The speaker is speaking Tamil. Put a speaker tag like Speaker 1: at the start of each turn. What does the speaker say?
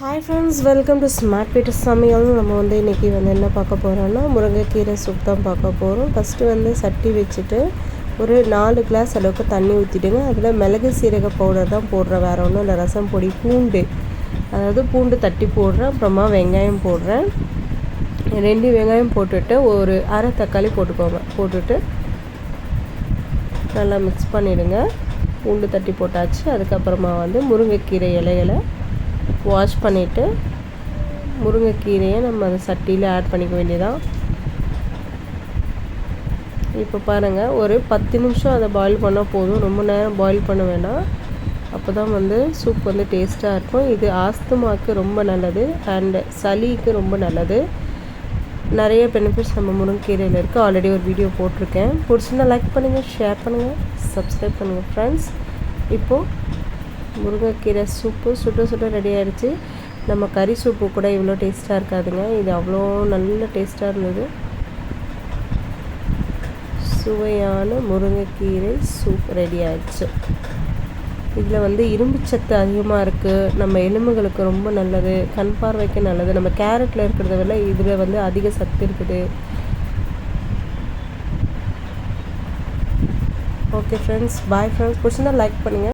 Speaker 1: Hi friends, welcome to smart Peter சமையல். நம்ம இன்றைக்கி என்ன பார்க்க போகிறோன்னா முருங்கைக்கீரை சூப் தான் பார்க்க போகிறோம். ஃபஸ்ட்டு சட்டி வச்சுட்டு ஒரு 4 கிளாஸ் அளவுக்கு தண்ணி ஊற்றிடுங்க. அதில் மிளகு சீரக பவுடர் தான் போடுறேன், வேறு ஒன்றும் இல்லை. ரசம் பொடி, பூண்டு தட்டி போடுறேன். அப்புறமா வெங்காயம் போடுறேன். 2 வெங்காயம் போட்டுட்டு ஒரு அரை தக்காளி போட்டுட்டு நல்லா மிக்ஸ் பண்ணிவிடுங்க. பூண்டு தட்டி போட்டாச்சு. அதுக்கப்புறமா முருங்கைக்கீரை இலைகளை வாஷ் பண்ணிவிட்டு முருங்கைக்கீரையை நம்ம அந்த சட்டியில் ஆட் பண்ணிக்க வேண்டியதான். இப்போ பாருங்கள், ஒரு 10 நிமிஷம் அதை பாயில் பண்ணால் போதும். ரொம்ப நேரம் பாயில் பண்ண வேணாம். அப்போ தான் சூப் டேஸ்ட்டாக இருக்கும். இது ஆஸ்துமாவுக்கு ரொம்ப நல்லது அண்ட் சளிக்கு ரொம்ப நல்லது. நிறைய பெனிஃபிட்ஸ் நம்ம முருங்கைக்கீரையில் இருக்குது. ஆல்ரெடி ஒரு வீடியோ போட்டிருக்கேன். பிடிச்சிருந்தா லைக் பண்ணுங்கள், ஷேர் பண்ணுங்கள், சப்ஸ்கிரைப் பண்ணுங்கள் ஃப்ரெண்ட்ஸ். இப்போது முருங்கைக்கீரை சூப்பு சுட ரெடி ஆகிடுச்சு. நம்ம கறி சூப்பு கூட இவ்வளோ டேஸ்ட்டாக இருக்காதுங்க. இது அவ்வளோ நல்ல டேஸ்ட்டாக இருந்தது. சுவையான முருங்கைக்கீரை சூப் ரெடி ஆகிடுச்சு. இதில் இரும்பு சத்து அதிகமாக இருக்குது. நம்ம எலும்புகளுக்கு ரொம்ப நல்லது, கண் பார்வைக்கு நல்லது. நம்ம கேரட்டில் இருக்கிறத விட இதில் அதிக சத்து இருக்குது. Okay friends, bye friends. பிடிச்சிருந்தா லைக் பண்ணுங்கள்.